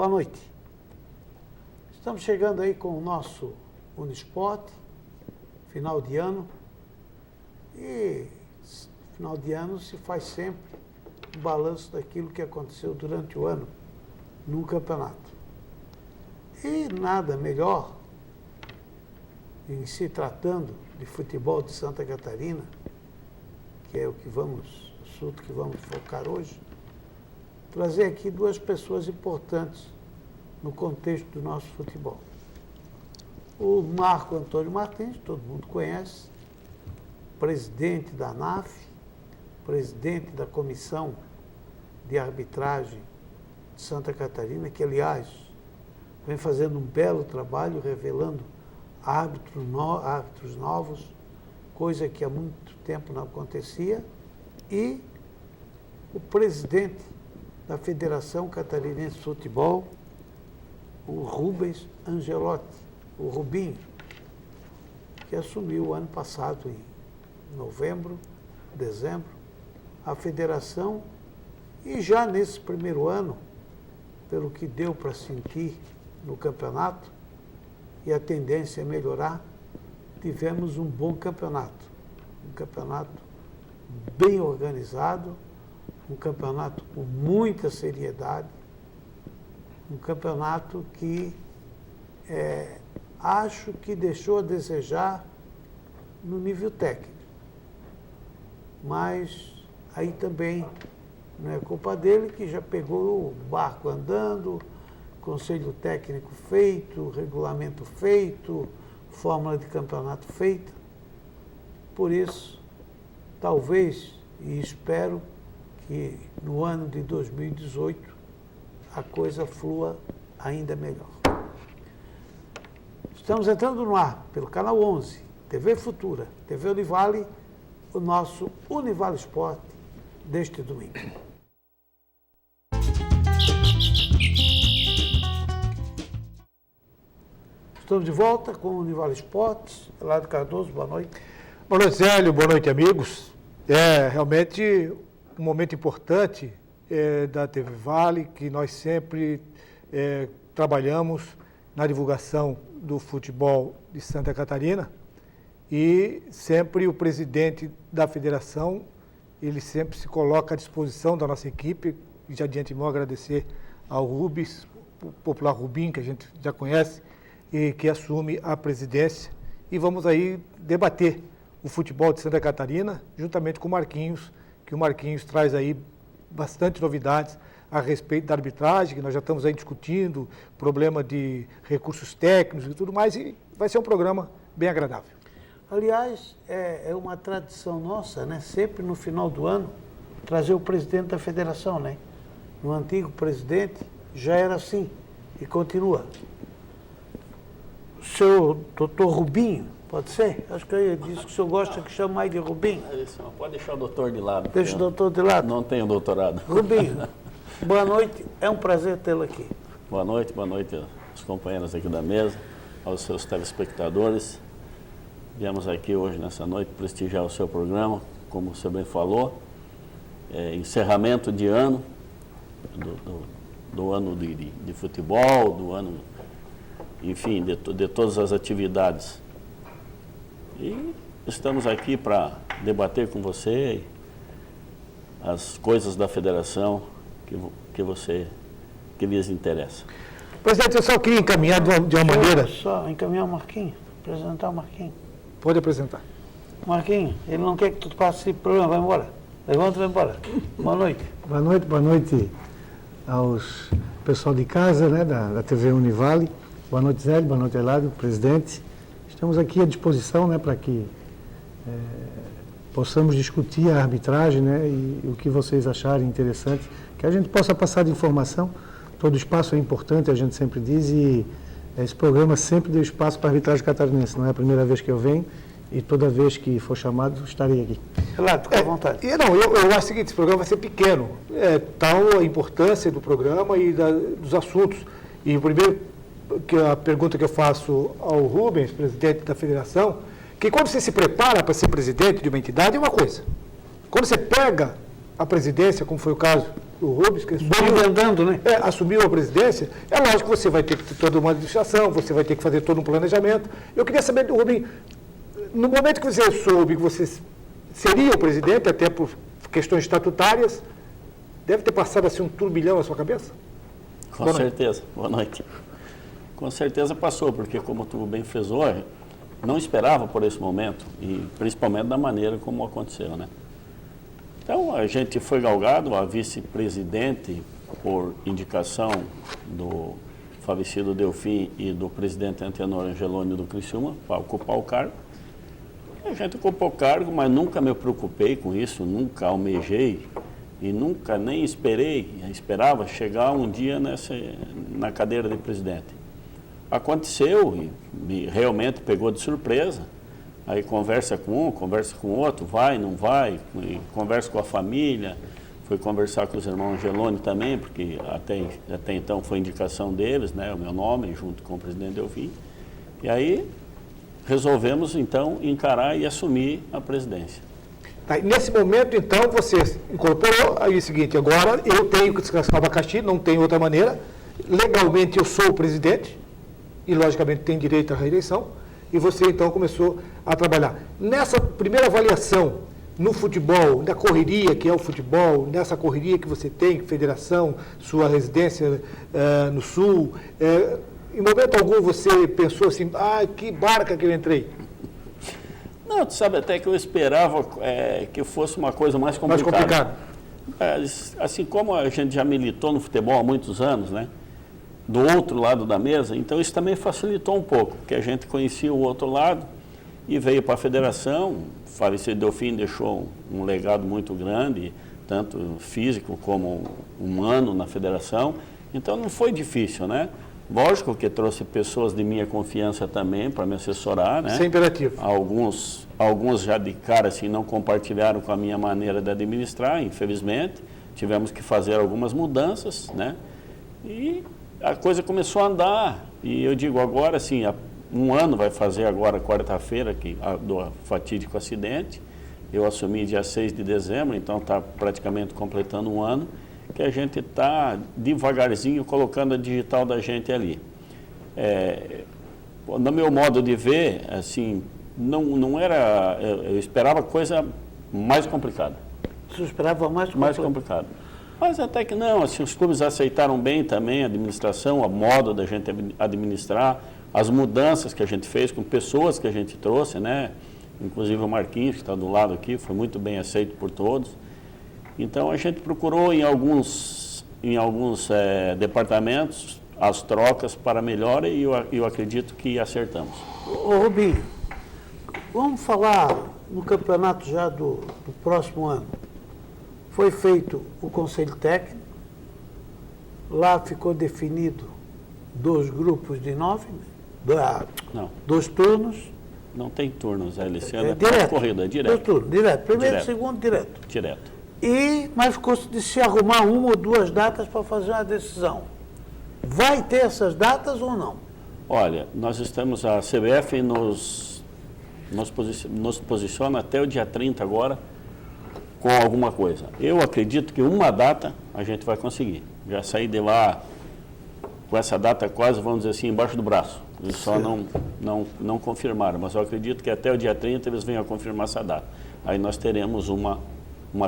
Boa noite. Estamos chegando aí com o nosso Unisport, final de ano. E final de ano se faz sempre um balanço daquilo que aconteceu durante o ano no campeonato. E nada melhor, em se tratando de futebol de Santa Catarina, que é o assunto que vamos focar hoje, trazer aqui duas pessoas importantes no contexto do nosso futebol. O Marco Antônio Martins, todo mundo conhece, presidente da ANAF, presidente da Comissão de Arbitragem de Santa Catarina, que, aliás, vem fazendo um belo trabalho, revelando árbitros novos, coisa que há muito tempo não acontecia, e o presidente da Federação Catarinense de Futebol, o Rubens Angelotti, o Rubinho, que assumiu ano passado, em novembro, dezembro, a federação, e já nesse primeiro ano, pelo que deu para sentir no campeonato, e a tendência é melhorar, tivemos um bom campeonato. Um campeonato bem organizado, um campeonato com muita seriedade, um campeonato que acho que deixou a desejar no nível técnico. Mas aí também não é culpa dele, que já pegou o barco andando, conselho técnico feito, regulamento feito, fórmula de campeonato feita. Por isso, talvez, e espero que no ano de 2018 a coisa flua ainda melhor. Estamos entrando no ar pelo canal 11, TV Futura, TV Univale, o nosso Univale Sport deste domingo. Estamos de volta com o Univale Esportes. Eladio Cardoso, boa noite. Boa noite, Zélio. Boa noite, amigos. É realmente um momento importante da TV Vale, que nós sempre trabalhamos na divulgação do futebol de Santa Catarina, e sempre o presidente da federação, ele sempre se coloca à disposição da nossa equipe, e já de antemão agradecer ao Rubens, o popular Rubinho, que a gente já conhece, e que assume a presidência, e vamos aí debater o futebol de Santa Catarina, juntamente com o Marquinhos, que o Marquinhos traz aí bastante novidades a respeito da arbitragem, que nós já estamos aí discutindo, problema de recursos técnicos e tudo mais, e vai ser um programa bem agradável. Aliás, é uma tradição nossa, né? Sempre no final do ano, trazer o presidente da federação, né? No antigo presidente já era assim, e continua. O senhor doutor Rubinho, pode ser? Acho que eu disse que o senhor gosta que chame mais de Rubinho. Pode deixar o doutor de lado. Deixa o doutor de lado. Não tenho doutorado. Rubinho, boa noite, é um prazer tê-lo aqui. Boa noite aos companheiros aqui da mesa, aos seus telespectadores. Viemos aqui hoje, nessa noite, prestigiar o seu programa, como você bem falou. Encerramento de ano, do ano de futebol, do ano, enfim, de todas as atividades. E estamos aqui para debater com você as coisas da federação que lhes interessa. Presidente, eu só queria encaminhar de uma maneira... Só encaminhar o Marquinhos, apresentar o Marquinhos. Pode apresentar. Marquinhos, ele não quer que tu passe esse programa, vai embora. Levanta e vai embora. Boa noite. Boa noite aos pessoal de casa, né, da TV Univale. Boa noite, Zélio, boa noite, Eladio, presidente. Estamos aqui à disposição, né, para que possamos discutir a arbitragem, né, e o que vocês acharem interessante, que a gente possa passar de informação. Todo espaço é importante, a gente sempre diz, e esse programa sempre deu espaço para a arbitragem catarinense. Não é a primeira vez que eu venho, e toda vez que for chamado, estarei aqui. Eladio, fica à vontade. Eu acho o seguinte, esse programa vai ser pequeno, tal a importância do programa e dos assuntos. E o primeiro, a pergunta que eu faço ao Rubens, presidente da federação, que quando você se prepara para ser presidente de uma entidade é uma coisa. Quando você pega a presidência, como foi o caso do Rubens, que Andando, né? assumiu a presidência, é lógico que você vai ter que ter toda uma administração, você vai ter que fazer todo um planejamento. Eu queria saber, Rubens, no momento que você soube que você seria o presidente, até por questões estatutárias, deve ter passado assim um turbilhão na sua cabeça? Com certeza. Boa noite. Com certeza passou, porque como tu bem frisou, não esperava por esse momento, e principalmente da maneira como aconteceu, né? Então, a gente foi galgado a vice-presidente por indicação do falecido Delfim e do presidente Antenor Angeloni do Criciúma para ocupar o cargo. A gente ocupou o cargo, mas nunca me preocupei com isso, nunca almejei e nunca nem esperava chegar um dia na cadeira de presidente. Aconteceu e me realmente pegou de surpresa. Aí conversa com um, conversa com o outro, vai, não vai, conversa com a família, fui conversar com os irmãos Angeloni também, porque até então foi indicação deles, né, o meu nome, junto com o presidente Delfim. E aí resolvemos, então, encarar e assumir a presidência. Tá, nesse momento, então, você incorporou aí o seguinte, agora eu tenho que descansar o abacaxi, não tem outra maneira, legalmente eu sou o presidente, e logicamente tem direito à reeleição, e você então começou a trabalhar. Nessa primeira avaliação, no futebol, na correria que é o futebol, nessa correria que você tem, federação, sua residência no Sul, em momento algum você pensou assim, que barca que eu entrei? Não, tu sabe até que eu esperava que fosse uma coisa mais complicada. Mais complicado. Assim como a gente já militou no futebol há muitos anos, né? Do outro lado da mesa, então isso também facilitou um pouco, porque a gente conhecia o outro lado e veio para a federação. O falecido Delfim deixou um legado muito grande, tanto físico como humano na federação, então não foi difícil, né? Lógico que trouxe pessoas de minha confiança também para me assessorar, né? Isso é imperativo. Alguns já de cara assim, não compartilharam com a minha maneira de administrar, infelizmente, tivemos que fazer algumas mudanças, né? E a coisa começou a andar, e eu digo agora, assim, um ano vai fazer agora, quarta-feira, do fatídico acidente. Eu assumi dia 6 de dezembro, então está praticamente completando um ano, que a gente está devagarzinho colocando a digital da gente ali. No meu modo de ver, assim, não era, eu esperava coisa mais complicada. Você esperava mais complicado. Mas até que não, assim, os clubes aceitaram bem também a administração, a moda da gente administrar, as mudanças que a gente fez com pessoas que a gente trouxe, né? Inclusive o Marquinhos, que está do lado aqui, foi muito bem aceito por todos. Então a gente procurou em alguns departamentos as trocas para melhora e eu acredito que acertamos. Ô Rubinho, vamos falar no campeonato já do próximo ano. Foi feito o conselho técnico, lá ficou definido 2 grupos de 9, Não. 2 turnos. Não tem turnos, esse ano direto, corrida, é 2 direto. turnos, direto. Primeiro, Direto. segundo, direto. Direto. Mas ficou de se arrumar 1 ou 2 datas para fazer uma decisão. Vai ter essas datas ou não? Olha, nós estamos, a CBF nos posiciona até o dia 30 agora, com alguma coisa. Eu acredito que uma data a gente vai conseguir. Já saí de lá com essa data quase, vamos dizer assim, embaixo do braço. Eles só não confirmaram, mas eu acredito que até o dia 30 eles venham a confirmar essa data. Aí nós teremos uma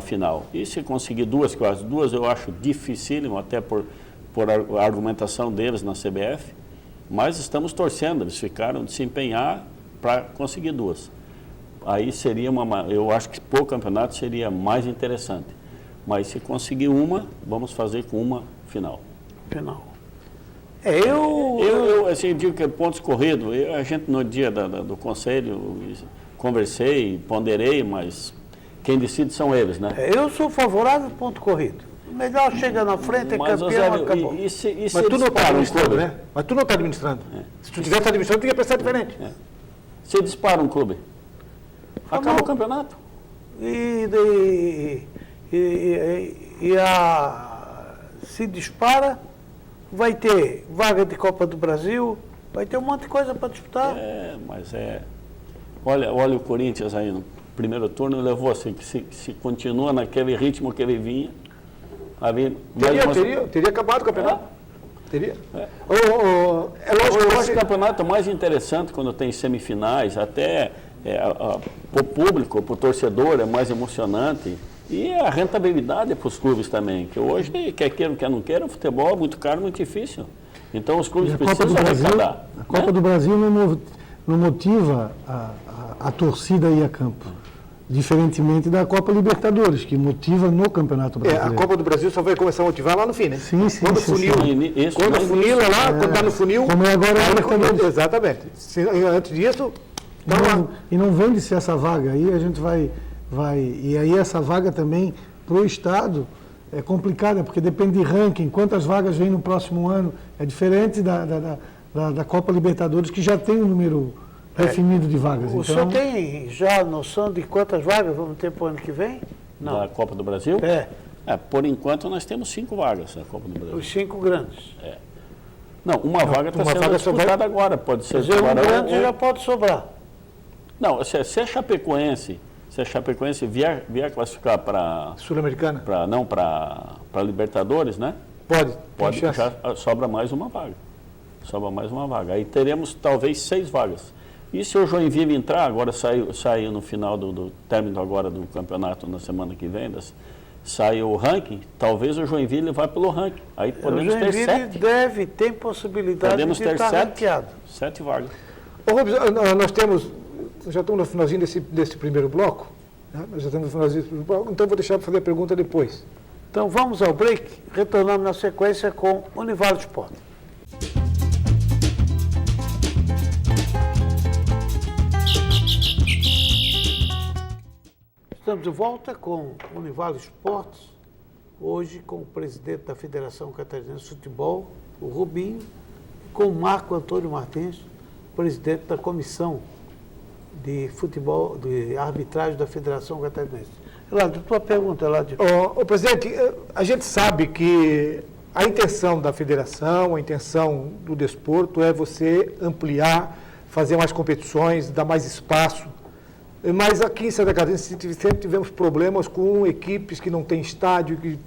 final. E se conseguir 2, que as 2 eu acho dificílimo, até por a argumentação deles na CBF, mas estamos torcendo, eles ficaram de se empenhar para conseguir 2. Aí seria eu acho que por campeonato seria mais interessante. Mas se conseguir uma, vamos fazer com uma final. Final. Eu assim, digo que é pontos corridos. A gente no dia do conselho conversei, ponderei, mas quem decide são eles, né? Eu sou favorável ao ponto corrido. O melhor chega na frente, é Mas, campeão, Osório, acabou. Mas tu não está administrando, né? Mas tu não está administrando. Se tu tivesse administrando, tu ia pensar diferente. Se dispara um clube, acaba o campeonato. Se dispara, vai ter vaga de Copa do Brasil, vai ter um monte de coisa para disputar. Mas olha o Corinthians aí, primeiro turno levou, assim, que se continua naquele ritmo que ele vinha, ali... Teria acabado o campeonato. Teria. É lógico Eu que acho o campeonato mais interessante quando tem semifinais, até para o público, para o torcedor, é mais emocionante. E a rentabilidade para os clubes também, que hoje, quer queira, quer não queira, o futebol é muito caro, muito difícil. Então os clubes precisam arrecadar. A Copa do Brasil não motiva a torcida a ir a campo. Diferentemente da Copa Libertadores, que motiva no Campeonato Brasileiro. A Copa do Brasil só vai começar a motivar lá no fim, né? Sim. Quando funila lá, quando está no funil... Como é agora a Libertadores. Exatamente. Antes disso... E não vende-se essa vaga. Aí a gente vai... E aí essa vaga também, para o Estado, é complicada, porque depende de ranking. Quantas vagas vem no próximo ano? É diferente da Copa Libertadores, que já tem um número... definido de vagas. O senhor tem já noção de quantas vagas vamos ter para o ano que vem? Não. Da Copa do Brasil? Por enquanto nós temos 5 vagas na Copa do Brasil. Os 5 grandes. Não, uma vaga está sendo disputada agora, pode ser... Um grande já pode sobrar. Não, se a Chapecoense vier classificar para... Sul-Americana? Não, para Libertadores, né? Pode já sobra mais uma vaga. Sobra mais uma vaga. Aí teremos talvez 6 vagas. E se o Joinville entrar, agora saiu no final do término agora do campeonato na semana que vem, saiu o ranking, talvez o Joinville vá pelo ranking. Aí podemos ter 7. Tem possibilidade de estar ranqueado. 7 vagas. Ô, Rubens, nós já estamos no finalzinho desse primeiro bloco, né? Nós já estamos no finalzinho desse primeiro bloco, então vou deixar para fazer a pergunta depois. Então vamos ao break, retornamos na sequência com Univaldo Esporte. Estamos de volta com o Univaldo Esportes, hoje com o presidente da Federação Catarinense de Futebol, o Rubinho, e com o Marco Antônio Martins, presidente da Comissão de Futebol, de Arbitragem da Federação Catarinense. Eladio, tua pergunta, Eladio. Presidente, a gente sabe que a intenção da federação, a intenção do desporto é você ampliar, fazer mais competições, dar mais espaço. Mas aqui em Santa Catarina sempre tivemos problemas com equipes que não têm estádio, que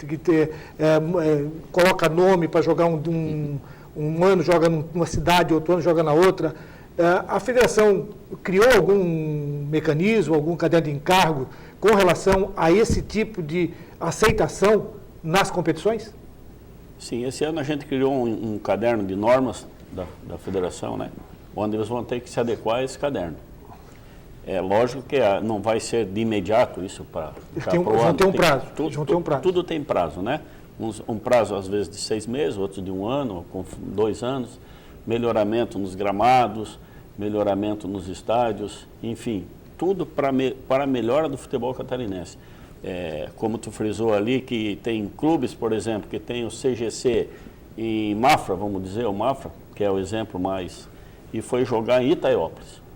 coloca nome para jogar um ano joga numa cidade, outro ano joga na outra. A federação criou algum mecanismo, algum caderno de encargo com relação a esse tipo de aceitação nas competições? Sim, esse ano a gente criou um caderno de normas da federação, né? Onde eles vão ter que se adequar a esse caderno. É lógico que não vai ser de imediato isso para o ano. Vão ter um prazo. Tudo tem prazo, né? Um prazo às vezes de 6 meses, outro de 1 ano, com 2 anos. Melhoramento nos gramados, melhoramento nos estádios, enfim, tudo para a melhora do futebol catarinense. Como tu frisou ali, que tem clubes, por exemplo, que tem o CGC em Mafra, vamos dizer, o Mafra, que é o exemplo mais, e foi jogar em Itaiópolis.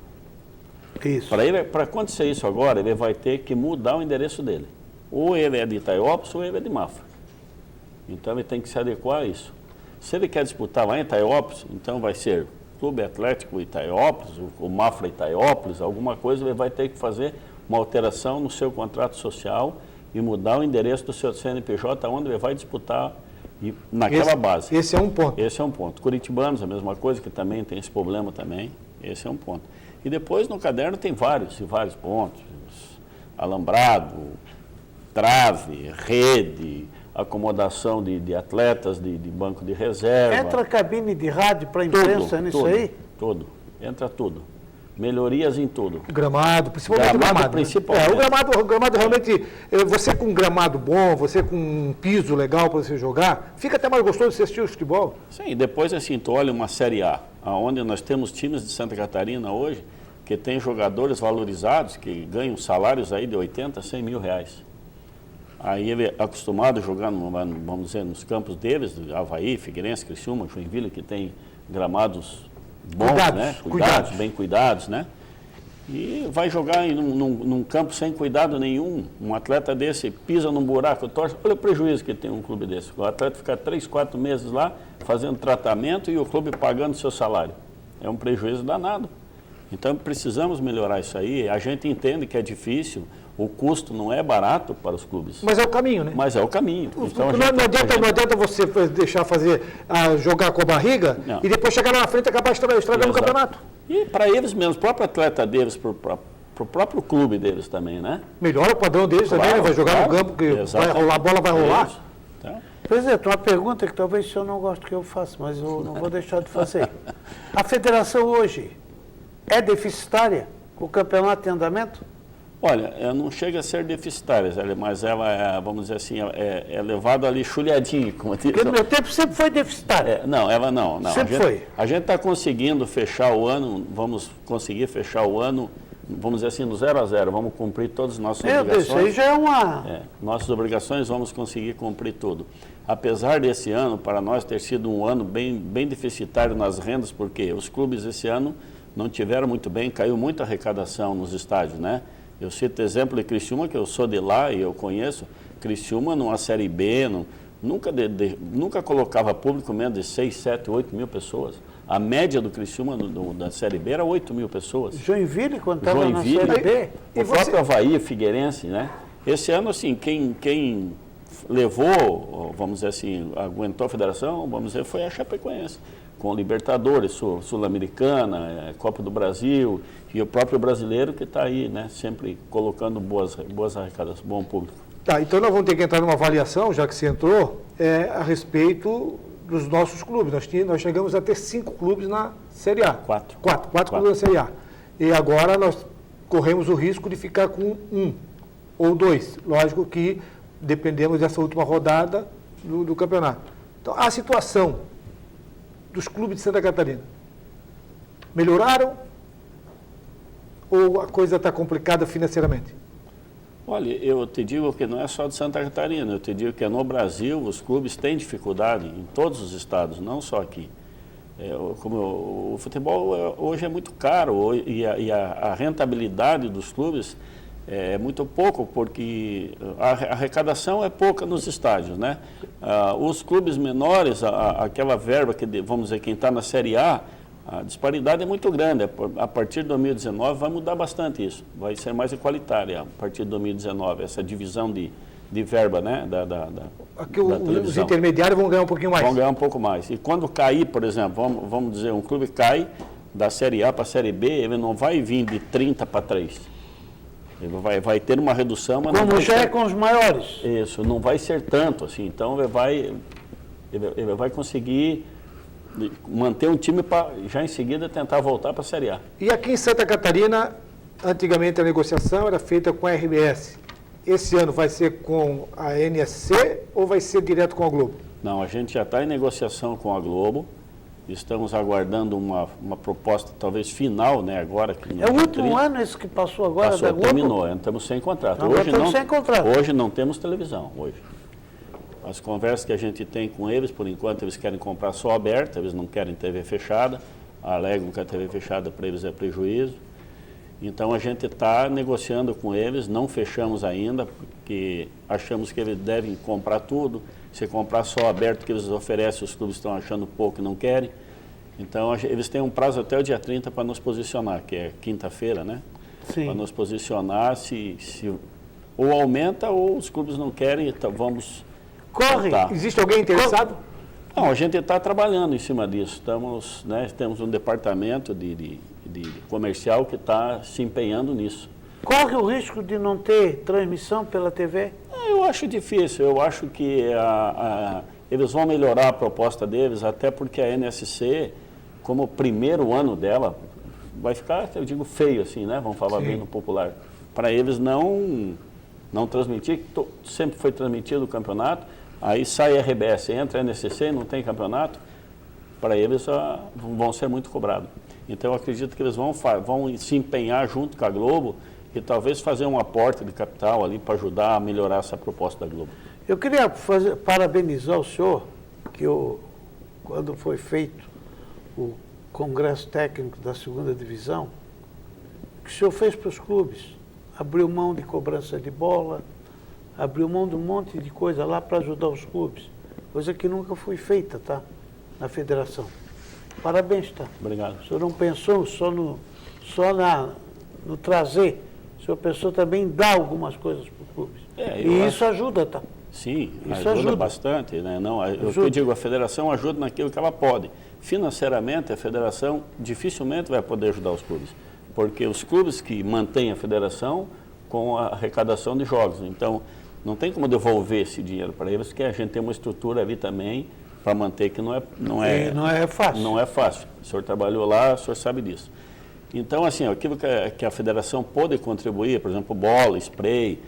Isso. Para acontecer isso agora, ele vai ter que mudar o endereço dele. Ou ele é de Itaiópolis ou ele é de Mafra. Então ele tem que se adequar a isso. Se ele quer disputar lá em Itaiópolis, então vai ser Clube Atlético Itaiópolis, o Mafra Itaiópolis, alguma coisa, ele vai ter que fazer uma alteração no seu contrato social e mudar o endereço do seu CNPJ, onde ele vai disputar naquela base. Esse é um ponto. Esse é um ponto. Curitibanos, a mesma coisa, que também tem esse problema também. Esse é um ponto. E depois no caderno tem vários pontos. Alambrado, trave, rede, acomodação de atletas, de banco de reserva. Entra a cabine de rádio para a imprensa nisso aí? Tudo. Entra tudo. Melhorias em tudo. Gramado, principalmente o gramado. Principalmente. O gramado realmente, você com um gramado bom, você com um piso legal para você jogar, fica até mais gostoso de você assistir o futebol. Sim, depois assim, tu olha uma Série A, onde nós temos times de Santa Catarina hoje, que tem jogadores valorizados, que ganham salários aí de 80, 100 mil reais. Aí ele é acostumado a jogar, vamos dizer, nos campos deles, Avaí, Figueirense, Criciúma, Joinville, que tem gramados bons, né? Bem cuidados, né? E vai jogar num campo sem cuidado nenhum. Um atleta desse pisa num buraco, torce. Olha o prejuízo que tem um clube desse. O atleta fica 3, 4 meses lá fazendo tratamento e o clube pagando seu salário. É um prejuízo danado. Então, precisamos melhorar isso aí. A gente entende que é difícil, o custo não é barato para os clubes. Mas é o caminho, né? Mas é o caminho. Então, Não adianta você deixar jogar com a barriga Não. e depois chegar lá na frente e acabar estragando o campeonato. E para eles mesmos, o próprio atleta deles, para o próprio clube deles também, né? Melhora o padrão deles também, né? Vai jogar no campo, que vai rolar, a bola vai rolar. Isso. Então, Presidente, uma pergunta que talvez o senhor não goste que eu faça, mas eu não vou deixar de fazer. A federação hoje é deficitária com o campeonato em andamento? olha, não chega a ser deficitária, mas ela é, vamos dizer assim, é levado ali chulhadinho, como diz. Porque no meu tempo sempre foi deficitária. Não, ela não. Sempre foi. A gente está conseguindo fechar o ano, vamos conseguir fechar o ano, vamos dizer assim, no 0 a 0. Vamos cumprir todas as nossas Meu Deus, obrigações. isso aí já é uma... Nossas obrigações vamos conseguir cumprir tudo. Apesar desse ano, para nós, ter sido um ano bem deficitário nas rendas, porque os clubes esse ano não tiveram muito bem, caiu muita arrecadação nos estádios, né? Eu cito exemplo de Criciúma, que eu sou de lá e eu conheço. Criciúma, numa Série B, nunca colocava público menos de 6, 7, 8 mil pessoas. A média do Criciúma da Série B era 8 mil pessoas. Joinville, quando estava na Série B. O próprio Avaí, Figueirense, né? Esse ano, assim, quem levou, vamos dizer assim, aguentou a federação, vamos dizer, foi a Chapecoense, com Libertadores, Sul-Americana, Copa do Brasil e o próprio brasileiro que está aí, né? Sempre colocando boas arrecadações, bom público. Tá, então nós vamos ter que entrar numa avaliação, já que você entrou, a respeito dos nossos clubes. Nós chegamos a ter 5 clubes na Série A. 4. 4 clubes na Série A. E agora nós corremos o risco de ficar com 1 ou 2. Lógico que dependemos dessa última rodada do campeonato. Então, a situação dos clubes de Santa Catarina melhoraram ou a coisa está complicada financeiramente? Olha, eu te digo que não é só de Santa Catarina, eu te digo que no Brasil os clubes têm dificuldade em todos os estados, não só aqui. O futebol hoje é muito caro e a rentabilidade dos clubes é muito pouco, porque a arrecadação é pouca nos estádios, né? Os clubes menores, aquela verba que, vamos dizer, quem está na Série A, a disparidade é muito grande. A partir de 2019 vai mudar bastante isso. Vai ser mais igualitária a partir de 2019, essa divisão de verba, né? Aqui os intermediários vão ganhar um pouquinho mais. Vão ganhar um pouco mais. E quando cair, por exemplo, vamos dizer, um clube cai da Série A para a Série B, ele não vai vir de 30 para 3. Ele vai ter uma redução, mas como já é com os maiores. Isso, não vai ser tanto assim. Então ele vai conseguir manter um time para já em seguida tentar voltar para a Série A. E aqui em Santa Catarina, antigamente a negociação era feita com a RBS. Esse ano vai ser com a NSC ou vai ser direto com a Globo? Não, a gente já está em negociação com a Globo. Estamos aguardando uma proposta talvez final, né? Agora que é o último ano esse que passou agora da Globo? Terminou, estamos sem contrato. Hoje não temos televisão. Hoje. As conversas que a gente tem com eles, por enquanto, eles querem comprar só aberta, eles não querem TV fechada, alegam que a TV fechada para eles é prejuízo. Então a gente está negociando com eles, não fechamos ainda, porque achamos que eles devem comprar tudo. Se comprar só aberto que eles oferecem, os clubes estão achando pouco e não querem. Então eles têm um prazo até o dia 30 para nos posicionar, que é quinta-feira, né? Sim. Para nos posicionar se ou aumenta ou os clubes não querem, então vamos... Corre! Existe alguém interessado? Não, a gente está trabalhando em cima disso. Temos um departamento de comercial que está se empenhando nisso. Corre o risco de não ter transmissão pela TV? Eu acho difícil. Eu acho que eles vão melhorar a proposta deles, até porque a NSC, como primeiro ano dela, vai ficar, eu digo, feio assim, né? Vamos falar bem no popular. Para eles não transmitir, sempre foi transmitido o campeonato. Aí sai a RBS, entra a NSC, não tem campeonato, para eles vão ser muito cobrados. Então eu acredito que eles vão se empenhar junto com a Globo e talvez fazer um aporte de capital ali para ajudar a melhorar essa proposta da Globo. Eu queria parabenizar o senhor, que quando foi feito o Congresso Técnico da 2ª Divisão, que o senhor fez para os clubes, abriu mão de cobrança de bola, abriu mão de um monte de coisa lá para ajudar os clubes, coisa que nunca foi feita, tá? Na federação. Parabéns, tá? Obrigado. O senhor não pensou só só no trazer, se a pessoa também dá algumas coisas para o clube. E isso ajuda, tá? Sim, isso ajuda bastante. Né? Não, eu digo, a federação ajuda naquilo que ela pode. Financeiramente, a federação dificilmente vai poder ajudar os clubes, porque os clubes que mantêm a federação com a arrecadação de jogos. Então, não tem como devolver esse dinheiro para eles, porque a gente tem uma estrutura ali também para manter que não é fácil. Não é fácil. O senhor trabalhou lá, o senhor sabe disso. Então, assim, aquilo que a federação pode contribuir, por exemplo, bola, spray,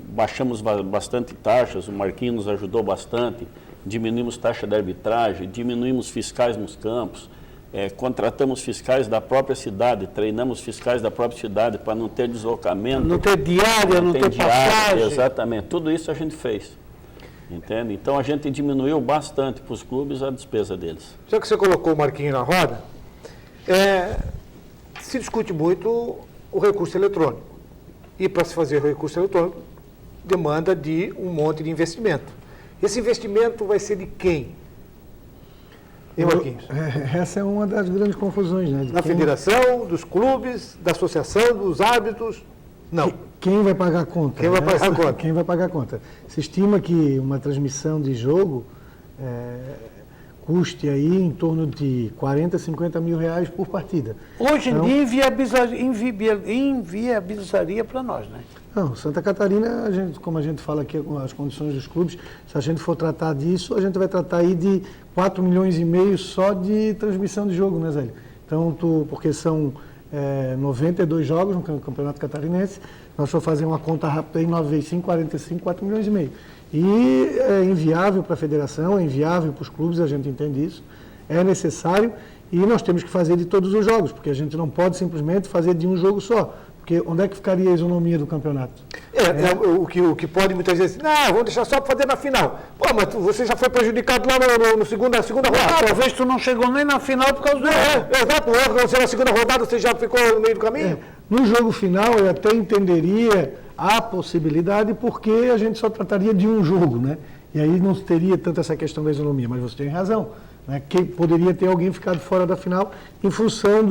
baixamos bastante taxas, o Marquinhos nos ajudou bastante, diminuímos taxa de arbitragem, diminuímos fiscais nos campos, contratamos fiscais da própria cidade, treinamos fiscais da própria cidade para não ter deslocamento. Não ter diária, não ter passagem. Exatamente, tudo isso a gente fez. Entende? Então a gente diminuiu bastante para os clubes a despesa deles. Já que você colocou o Marquinhos na roda, se discute muito o recurso eletrônico. E para se fazer o recurso eletrônico, demanda de um monte de investimento. Esse investimento vai ser de quem? E Marquinhos? Essa é uma das grandes confusões, né? Da federação, dos clubes, da associação, dos árbitros? Não. Quem vai pagar a conta? Quem vai pagar a conta? Quem vai pagar a conta? Se estima que uma transmissão de jogo custe aí em torno de 40, 50 mil reais por partida. Hoje em dia inviabilizaria para nós, né? Não, Santa Catarina, como a gente fala aqui com as condições dos clubes, se a gente for tratar disso, a gente vai tratar aí de 4 milhões e meio só de transmissão de jogo, né, Zé? Então, porque são 92 jogos no Campeonato Catarinense, nós só fazer uma conta rápida aí, 9 vezes 5, 45, 4 milhões e meio. E é inviável para a federação, é inviável para os clubes, a gente entende isso, é necessário e nós temos que fazer de todos os jogos, porque a gente não pode simplesmente fazer de um jogo só. Porque onde é que ficaria a isonomia do campeonato? O que pode muitas vezes, vamos deixar só para fazer na final. Pô, mas você já foi prejudicado lá na segunda rodada. Talvez tu não chegou nem na final por causa do exato, você na segunda rodada você já ficou no meio do caminho. No jogo final eu até entenderia a possibilidade, porque a gente só trataria de um jogo, né? E aí não teria tanto essa questão da isonomia, mas você tem razão, né? Que poderia ter alguém ficado fora da final em função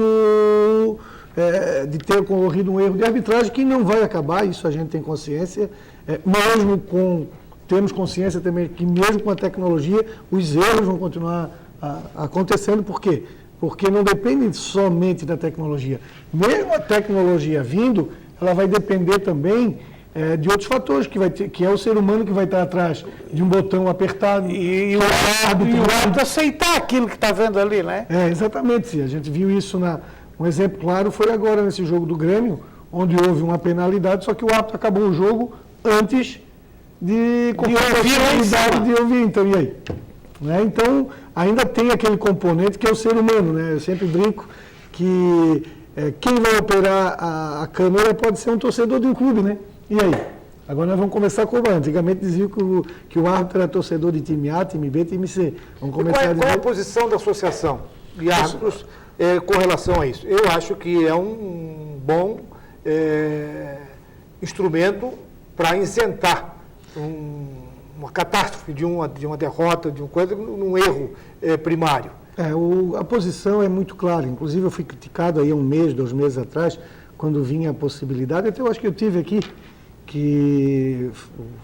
de ter ocorrido um erro de arbitragem que não vai acabar, isso a gente tem consciência, temos consciência também que mesmo com a tecnologia, os erros vão continuar acontecendo. Por quê? Porque não depende somente da tecnologia. Mesmo a tecnologia vindo, ela vai depender também de outros fatores, que é o ser humano que vai estar atrás de um botão apertado. E o árbitro aceitar aquilo que está vendo ali, né? Exatamente. A gente viu isso um exemplo claro foi agora nesse jogo do Grêmio, onde houve uma penalidade, só que o árbitro acabou o jogo antes de ouvir. Então, e aí? Né? Então, ainda tem aquele componente que é o ser humano, né? Eu sempre brinco que quem vai operar a câmera pode ser um torcedor de um clube, né? E aí? Agora nós vamos começar a cobrar. Antigamente diziam que o árbitro era torcedor de time A, time B, time C. Vamos começar qual é a posição da associação de árbitros com relação a isso? Eu acho que é um bom instrumento para isentar uma catástrofe de uma derrota, de uma coisa, num erro primário. A posição é muito clara. Inclusive eu fui criticado aí 1 mês, 2 meses atrás, quando vinha a possibilidade, até eu acho que eu tive aqui, que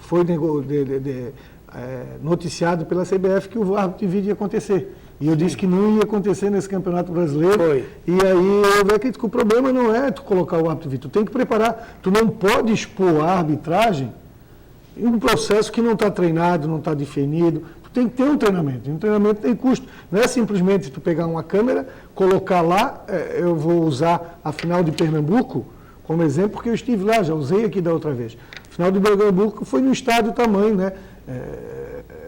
foi noticiado pela CBF que o árbitro de vídeo ia acontecer. E eu disse que não ia acontecer nesse Campeonato Brasileiro. Foi. E aí eu acredito que o problema não é tu colocar o árbitro de vídeo, tu tem que preparar. Tu não pode expor a arbitragem em um processo que não está treinado, não está definido. Tu tem que ter um treinamento. E um treinamento tem custo. Não é simplesmente tu pegar uma câmera, colocar lá, eu vou usar a final de Pernambuco como exemplo, porque eu estive lá, já usei aqui da outra vez. A final de Pernambuco foi no estádio tamanho, né?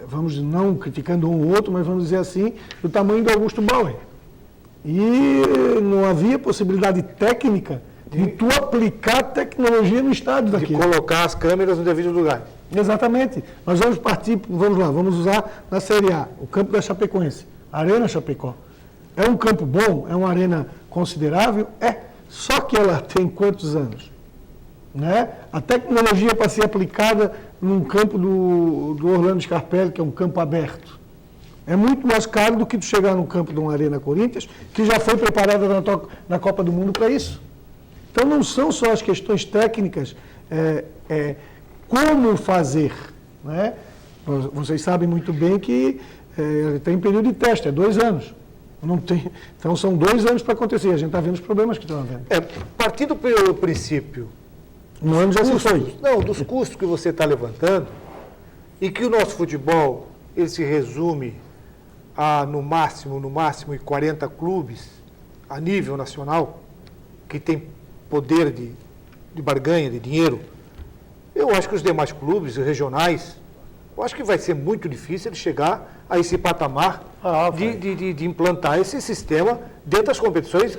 Vamos não criticando um ou outro, mas vamos dizer assim, do tamanho do Augusto Bauer. E não havia possibilidade técnica de tu aplicar tecnologia no estádio daqui. De colocar as câmeras no devido lugar. Exatamente. Nós vamos partir, vamos usar na Série A, o campo da Chapecoense, a Arena Chapecó. É um campo bom? É uma arena considerável? Só que ela tem quantos anos? Né? A tecnologia para ser aplicada num campo do Orlando Scarpelli, que é um campo aberto, é muito mais caro do que tu chegar no campo de uma Arena Corinthians, que já foi preparada na Copa do Mundo para isso. Então não são só as questões técnicas, como fazer, né? Vocês sabem muito bem que tem período de teste, é 2 anos. Não tem, então são 2 anos para acontecer, a gente está vendo os problemas que estão havendo. Partindo pelo princípio, Um ano já se foi. dos custos que você está levantando, e que o nosso futebol, ele se resume a, no máximo, 40 clubes a nível nacional, que tem poder de barganha, de dinheiro. Eu acho que os demais clubes regionais, eu acho que vai ser muito difícil ele chegar a esse patamar de implantar esse sistema dentro das competições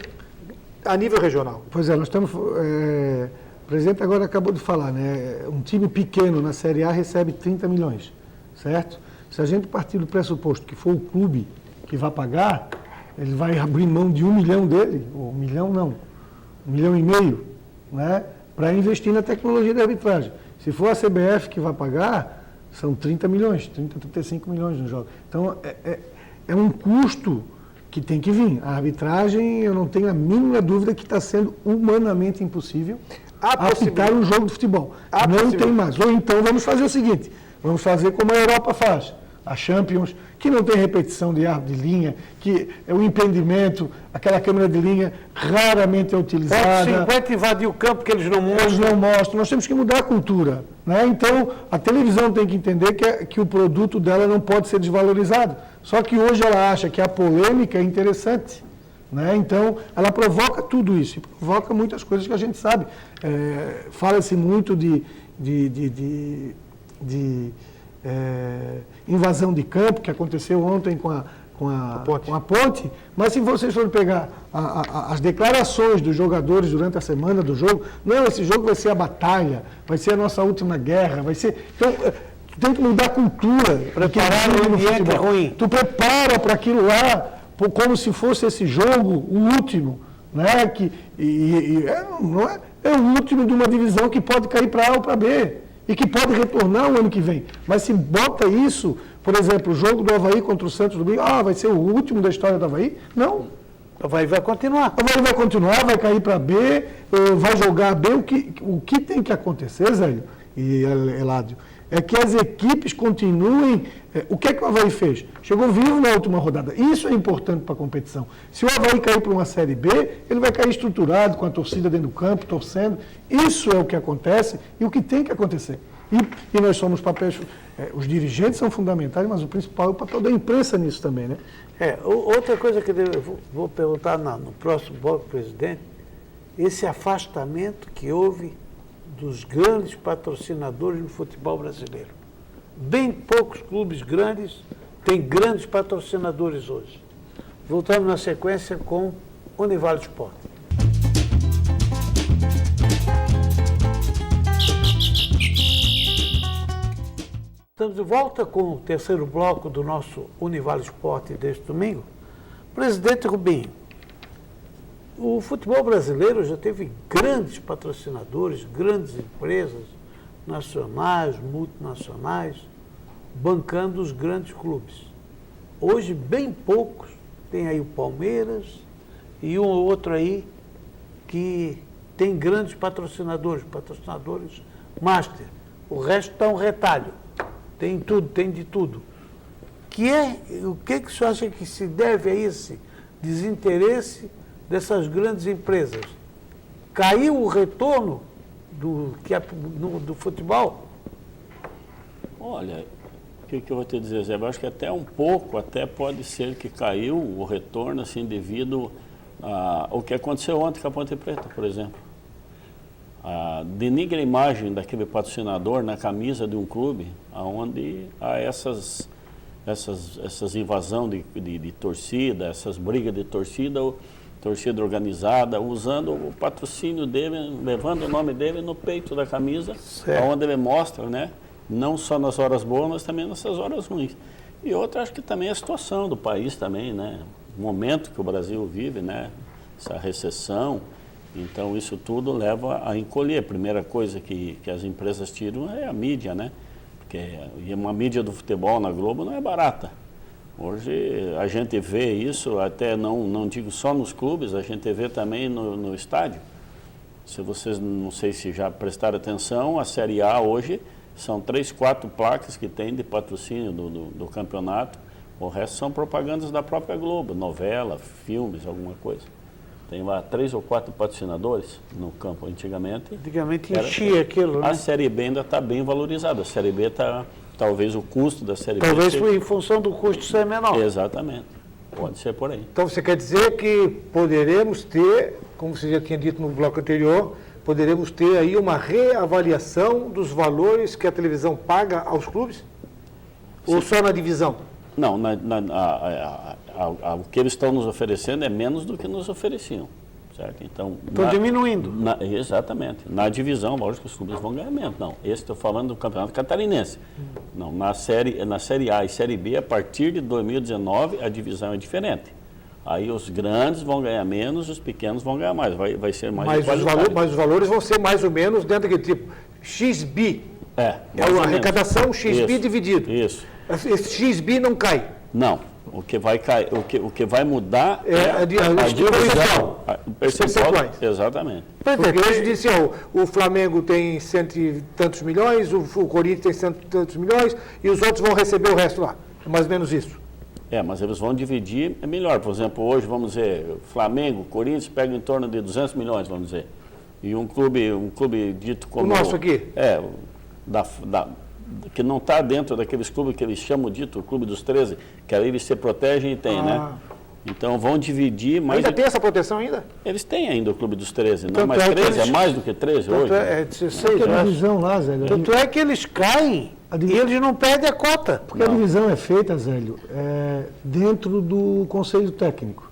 a nível regional. Pois é, nós estamos... o presidente agora acabou de falar, né? Um time pequeno na Série A recebe 30 milhões, certo? Se a gente partir do pressuposto que for o clube que vai pagar, ele vai abrir mão de 1 milhão dele, ou 1 milhão não, 1,5 milhão, né? Para investir na tecnologia de arbitragem. Se for a CBF que vai pagar, são 30 milhões, 35 milhões no jogo. Então, é um custo que tem que vir. A arbitragem, eu não tenho a mínima dúvida que está sendo humanamente impossível apitar um jogo de futebol. Não tem mais. Ou então vamos fazer o seguinte, vamos fazer como a Europa faz. A Champions, que não tem repetição de árbitro de linha, que é o impedimento, aquela câmera de linha raramente é utilizada. 50 invadir o campo que eles não mostram. Eles não mostram. Nós temos que mudar a cultura, né? Então, a televisão tem que entender que o produto dela não pode ser desvalorizado. Só que hoje ela acha que a polêmica é interessante, né? Então, ela provoca tudo isso, e provoca muitas coisas que a gente sabe. Fala-se muito de invasão de campo, que aconteceu ontem com a Ponte, mas se vocês forem pegar as declarações dos jogadores durante a semana do jogo, não, esse jogo vai ser a batalha, vai ser a nossa última guerra, vai ser... Então, tem que mudar a cultura. Preparar o ambiente ruim. Tu prepara para aquilo lá, como se fosse esse jogo o último, né? É o último de uma divisão que pode cair para A ou para B. E que pode retornar o ano que vem. Mas se bota isso, por exemplo, o jogo do Avaí contra o Santos Domingo, vai ser o último da história do Avaí? Não. O Avaí vai continuar. O Avaí vai continuar, vai cair para B, vai jogar B. O que tem que acontecer, Zélio e Eládio, é que as equipes continuem... O que é que o Avaí fez? Chegou vivo na última rodada. Isso é importante para a competição. Se o Avaí cair para uma Série B, ele vai cair estruturado, com a torcida dentro do campo, torcendo. Isso é o que acontece e o que tem que acontecer. E nós somos papéis... os dirigentes são fundamentais, mas o principal é o papel da imprensa nisso também, né? Outra coisa que eu vou perguntar no próximo bloco, presidente, esse afastamento que houve dos grandes patrocinadores no futebol brasileiro. Bem poucos clubes grandes têm grandes patrocinadores hoje. Voltamos na sequência com Univale Esporte. Estamos de volta com o terceiro bloco do nosso Univale Esporte deste domingo. Presidente Rubinho, o futebol brasileiro já teve grandes patrocinadores, grandes empresas nacionais, multinacionais, bancando os grandes clubes. Hoje, bem poucos, tem aí o Palmeiras e um ou outro aí que tem grandes patrocinadores master. O resto está um retalho. Tem tudo, tem de tudo. O que o senhor acha que se deve a esse desinteresse dessas grandes empresas? Caiu o retorno do futebol? Olha, o que eu vou te dizer, Zé? Eu acho que até um pouco, até pode ser que caiu o retorno, assim, devido ao que aconteceu ontem com a Ponte Preta, por exemplo. Denigra a imagem daquele patrocinador na camisa de um clube, onde há essas invasão de torcida, essas brigas de torcida organizada, usando o patrocínio dele, levando o nome dele no peito da camisa, onde ele mostra, né? Não só nas horas boas, mas também nessas horas ruins. E outra, acho que também a situação do país também, né? O momento que o Brasil vive, né? Essa recessão. Então, isso tudo leva a encolher. A primeira coisa que as empresas tiram é a mídia, né? Porque uma mídia do futebol na Globo não é barata. Hoje a gente vê isso, até não digo só nos clubes, a gente vê também no estádio. Se vocês, não sei se já prestaram atenção, a Série A hoje são 3, 4 placas que tem de patrocínio do campeonato. O resto são propagandas da própria Globo, novela, filmes, alguma coisa. Tem lá 3 ou 4 patrocinadores no campo antigamente. Antigamente enchia aquilo, né? A Série B ainda está bem valorizada. A Série B está, talvez o custo da Série Talvez B... em função do custo ser menor. Exatamente. Pode ser por aí. Então você quer dizer que poderemos ter, como você já tinha dito no bloco anterior, poderemos ter aí uma reavaliação dos valores que a televisão paga aos clubes? Ou só na divisão? Não, o que eles estão nos oferecendo é menos do que nos ofereciam, certo? Então, Estão diminuindo. Exatamente. Na divisão, lógico que os clubes vão ganhar menos. Não, esse estou falando do Campeonato Catarinense. Não, na série A e Série B, a partir de 2019, a divisão é diferente. Aí os grandes vão ganhar menos, os pequenos vão ganhar mais. Vai ser mais igualitário. Mas os valores vão ser mais ou menos dentro daquele tipo XB. É A arrecadação XB isso, dividido. Isso. Esse XB não cai. Não. O que vai cair, o que vai mudar a divisão. O percentual. Exatamente. Porque hoje disse, o Flamengo tem cento e tantos milhões, o Corinthians tem cento e tantos milhões, e os outros vão receber o resto lá. É mais ou menos isso. Mas eles vão dividir, é melhor. Por exemplo, hoje, vamos dizer, Flamengo, Corinthians pegam em torno de 200 milhões, vamos dizer. E um clube dito como... O nosso aqui? Que não está dentro daqueles clubes que eles chamam dito, o Clube dos 13, que aí eles se protegem e tem, né? Então vão dividir... Ainda tem essa proteção ainda? Eles têm ainda o Clube dos 13, não é Tanto mais é que 13, eles- é mais do que 13 hoje. É 16, Porque eu a acho. divisão lá, Zélio, Tanto é que eles caem e eles não perdem a cota. porque a divisão é feita, Zélio, dentro do conselho técnico.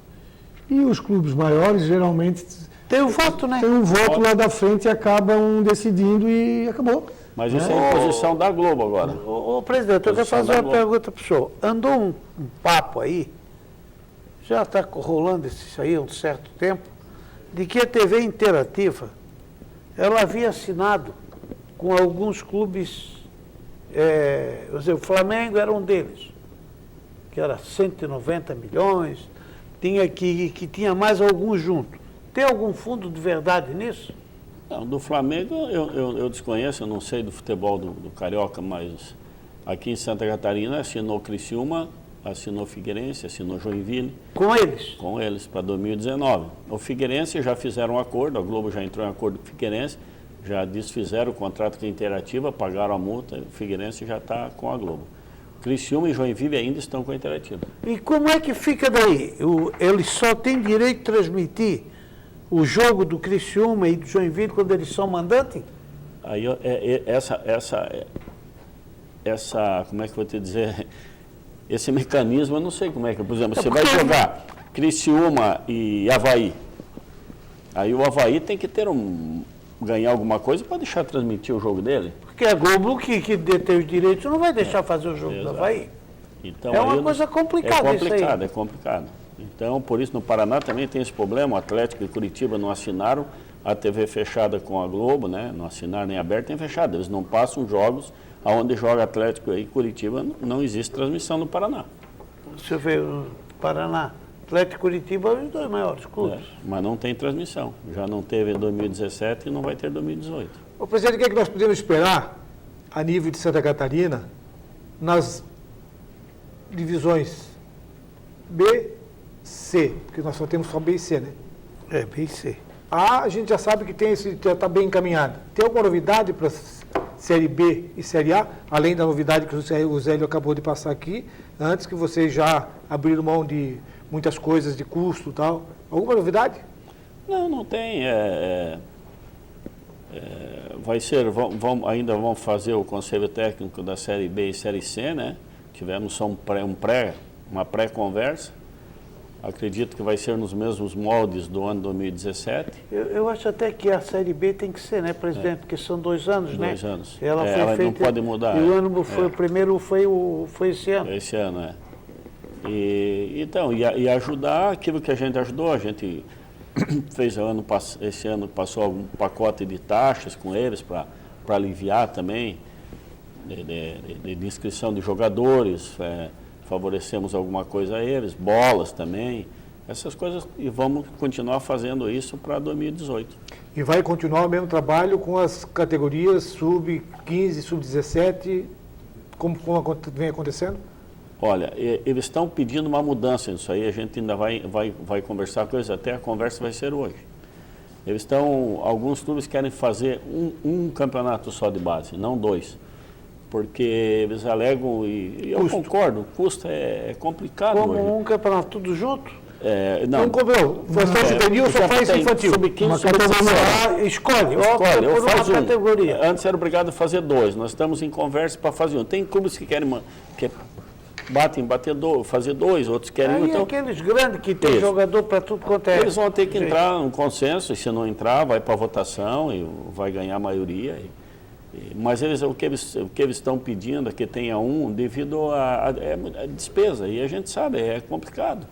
E os clubes maiores geralmente Tem o voto, né? têm um voto lá da frente e acabam decidindo e acabou. Mas isso é imposição da Globo agora. Ô, presidente, eu quero Posição fazer da uma Globo. pergunta para o senhor. Andou um papo aí, já está rolando isso aí há um certo tempo, de que a TV Interativa, ela havia assinado com alguns clubes, o Flamengo era um deles, que era 190 milhões, que tinha mais alguns junto. Tem algum fundo de verdade nisso? Não, do Flamengo eu desconheço, eu não sei do futebol do Carioca, mas aqui em Santa Catarina assinou Criciúma, assinou Figueirense, assinou Joinville. Com eles? Para 2019. O Figueirense já fizeram um acordo, a Globo já entrou em acordo com o Figueirense, já desfizeram o contrato com a Interativa, pagaram a multa, o Figueirense já está com a Globo. Criciúma e Joinville ainda estão com a Interativa. E como é que fica daí? Eles só têm direito de transmitir o jogo do Criciúma e do Joinville quando eles são mandantes? Aí como é que eu vou te dizer? Esse mecanismo eu não sei como é que, por exemplo, você vai jogar Criciúma e Avaí. Aí o Avaí tem que ganhar alguma coisa para deixar transmitir o jogo dele. Porque a Globo, que detém os direitos, não vai deixar fazer o jogo do Exato. Avaí. Então, É uma aí coisa complicada isso aí. É complicado. Então, por isso, no Paraná também tem esse problema. O Atlético e Curitiba não assinaram a TV fechada com a Globo, né? Não assinaram nem aberta nem fechada. Eles não passam jogos aonde joga Atlético e Curitiba. Não existe transmissão no Paraná. Você vê o Paraná, Atlético e Curitiba, os dois maiores clubes. Mas não tem transmissão. Já não teve em 2017 e não vai ter em 2018. Ô, presidente, o que é que nós podemos esperar a nível de Santa Catarina nas divisões B, C, porque nós só temos só B e C, né? Bem sei. A gente já sabe que já está bem encaminhado. Tem alguma novidade para Série B e Série A, além da novidade que o Zélio acabou de passar aqui, antes que vocês já abriram mão de muitas coisas de custo e tal? Alguma novidade? Não tem. Ainda vão fazer o conselho técnico da Série B e Série C, né? Tivemos só uma pré-conversa. Acredito que vai ser nos mesmos moldes do ano 2017. Eu acho até que a Série B tem que ser, né, presidente? Porque são 2 anos, né? 2 anos. Ela foi ela feita, não pode mudar. E o ano o primeiro foi esse ano. Esse ano, E ajudar aquilo que a gente ajudou. A gente fez esse ano, passou um pacote de taxas com eles para aliviar também, de inscrição de jogadores, favorecemos alguma coisa a eles, bolas também, essas coisas, e vamos continuar fazendo isso para 2018. E vai continuar o mesmo trabalho com as categorias sub-15, sub-17, como vem acontecendo? Olha, eles estão pedindo uma mudança nisso aí, a gente ainda vai conversar com eles, até a conversa vai ser hoje. Alguns clubes querem fazer um campeonato só de base, não 2. Porque eles alegam, e eu concordo, o custo é complicado Como hoje. um campeonato tudo junto? Não comprou. Você juvenil só faz infantil. Sub-15, sub-17. Escolhe, Escolhe, por faz uma categoria. Antes era obrigado a fazer 2. Nós estamos em conversa para fazer 1. Tem clubes que querem fazer 2, outros querem... Aí Então, aqueles grandes que tem Isso. jogador para tudo quanto é. eles vão ter que entrar num consenso, e se não entrar, vai para a votação e vai ganhar a maioria. Mas o que eles estão pedindo é que tenha um devido à despesa. E a gente sabe, é complicado.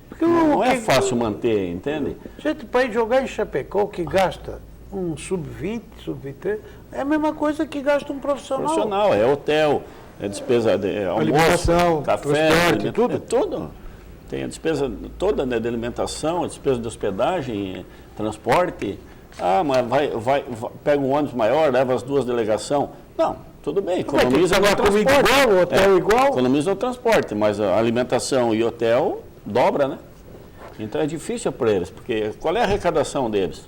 Porque Não é fácil manter, entende? Gente, para ir jogar em Chapecó, que gasta um sub-20, sub-23, é a mesma coisa que gasta um profissional. Profissional, é hotel, é despesa de almoço, Alimentação, café, transporte, tudo? É tudo. Tem a despesa toda, né, de alimentação, a despesa de hospedagem, transporte. Ah, mas pega um ônibus maior, leva as 2 delegações. Não, tudo bem, economiza no transporte. Igual, o hotel igual. Economiza no transporte, mas a alimentação e hotel dobra, né? Então é difícil para eles, porque qual é a arrecadação deles?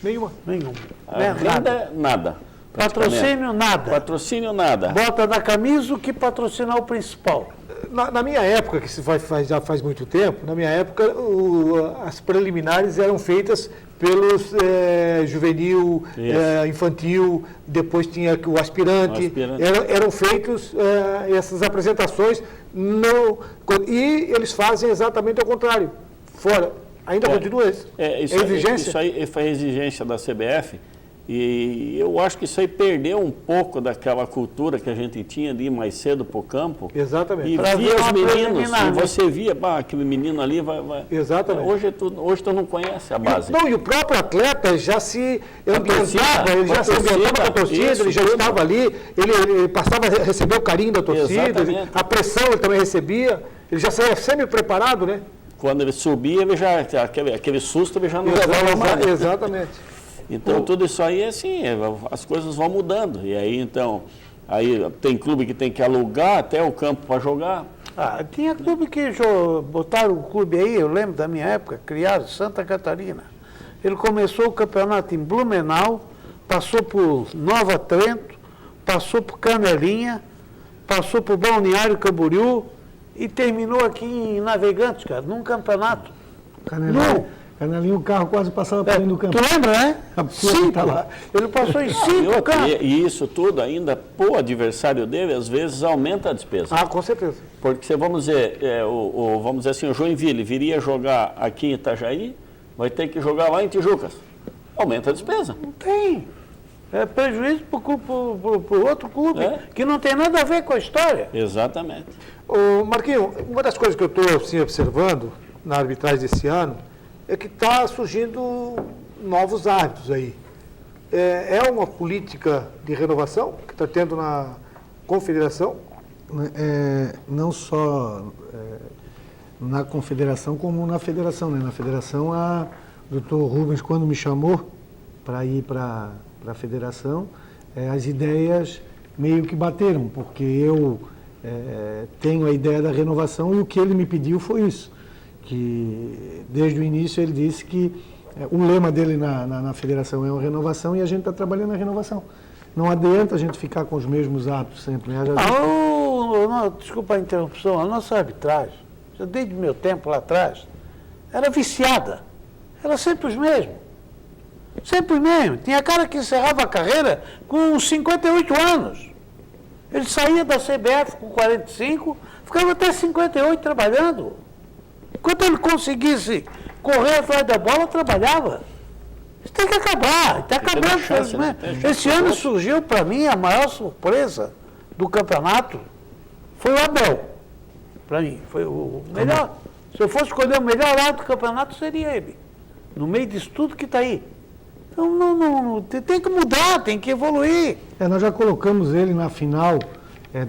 Nenhuma. Nenhum. A renda, nada. Patrocínio, nada. Patrocínio, nada. Bota na camisa o que patrocinar o principal. Na minha época, que já faz muito tempo, na minha época, as preliminares eram feitas pelos juvenil, infantil, depois tinha o aspirante. Eram feitos essas apresentações, e eles fazem exatamente ao contrário. Fora. Ainda continua isso? Exigência? Isso aí foi a exigência da CBF. E eu acho que isso aí perdeu um pouco daquela cultura que a gente tinha de ir mais cedo para o campo. Exatamente. E via os meninos, e você via, aquele menino ali vai... Exatamente. Hoje tu não conhece a base. Não, e o próprio atleta já se ambientava, ele já se ambientava com a torcida, ele já estava ali, ele passava a receber o carinho da torcida, a pressão ele também recebia, ele já saía semi-preparado, né? Quando ele subia, ele já, aquele susto ele já não levava mais. Exatamente. Então, tudo isso aí, assim, as coisas vão mudando. E aí, então, tem clube que tem que alugar até o campo para jogar. Tinha clube que botaram o clube aí, eu lembro da minha época, criado, Santa Catarina. Ele começou o campeonato em Blumenau, passou por Nova Trento, passou por Canelinha, passou por Balneário Camboriú e terminou aqui em Navegantes, cara, num campeonato. Canelinha, o carro quase passava por dentro do campo. Tu lembra, né? Sim, tá lá. Ele passou em 5 campos. E isso tudo ainda, pro adversário dele, às vezes aumenta a despesa. Com certeza. Porque vamos dizer assim, o Joinville viria jogar aqui em Itajaí, vai ter que jogar lá em Tijucas. Aumenta a despesa. Não tem. É prejuízo para o outro clube, que não tem nada a ver com a história. Exatamente. Marquinhos, uma das coisas que eu estou assim, observando na arbitragem desse ano é que está surgindo novos árbitros aí. É uma política de renovação que está tendo na confederação? Não só na confederação, como na federação. Né? Na federação, o doutor Rubens, quando me chamou para ir para a federação, as ideias meio que bateram, porque eu tenho a ideia da renovação e o que ele me pediu foi isso. Que desde o início ele disse que o lema dele na federação é uma renovação e a gente está trabalhando na renovação. Não adianta a gente ficar com os mesmos hábitos sempre. Né? Desculpa a interrupção, a nossa arbitragem, já desde o meu tempo lá atrás, era viciada. Era sempre os mesmos. Sempre os mesmos. Tinha cara que encerrava a carreira com 58 anos. Ele saía da CBF com 45, ficava até 58 trabalhando. Enquanto ele conseguisse correr atrás da bola, trabalhava. Isso tem que acabar. Está acabando. Chance, né? Esse ano surgiu, para mim, a maior surpresa do campeonato foi o Abel. Para mim, foi o melhor. Se eu fosse escolher o melhor lado do campeonato, seria ele. No meio disso tudo que está aí. Então, não, tem que mudar, tem que evoluir. Nós já colocamos ele na final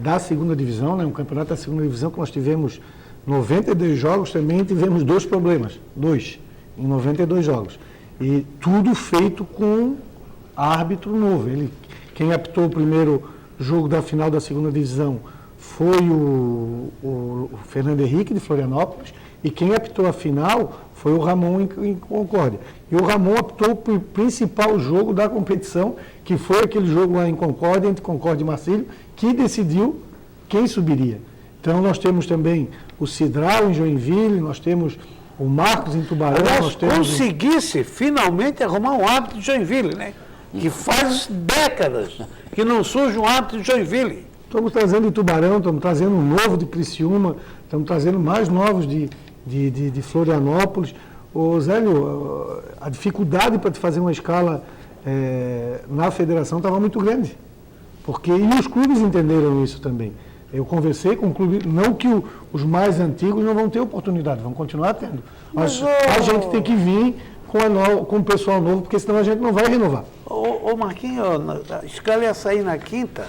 da segunda divisão, né? Um campeonato da segunda divisão que nós tivemos 92 jogos, também tivemos 2 problemas. 2 em 92 jogos. E tudo feito com árbitro novo. Quem apitou o primeiro jogo da final da segunda divisão foi o Fernando Henrique, de Florianópolis, e quem apitou a final foi o Ramon em Concórdia. E o Ramon apitou o principal jogo da competição, que foi aquele jogo lá em Concórdia, entre Concórdia e Marcílio, que decidiu quem subiria. Então nós temos também o Cidral em Joinville, nós temos o Marcos em Tubarão. Aliás, nós temos conseguisse finalmente arrumar um árbitro de Joinville, né? Que faz décadas que não surge um árbitro de Joinville. Estamos trazendo de Tubarão, estamos trazendo um novo de Criciúma, estamos trazendo mais novos de Florianópolis. Ô Zélio, a dificuldade para te fazer uma escala na federação estava muito grande. E os clubes entenderam isso também. Eu conversei com o clube, não que os mais antigos não vão ter oportunidade, vão continuar tendo. Mas a gente tem que vir com o pessoal novo, porque senão a gente não vai renovar. Ô Marquinhos, a escala ia sair na quinta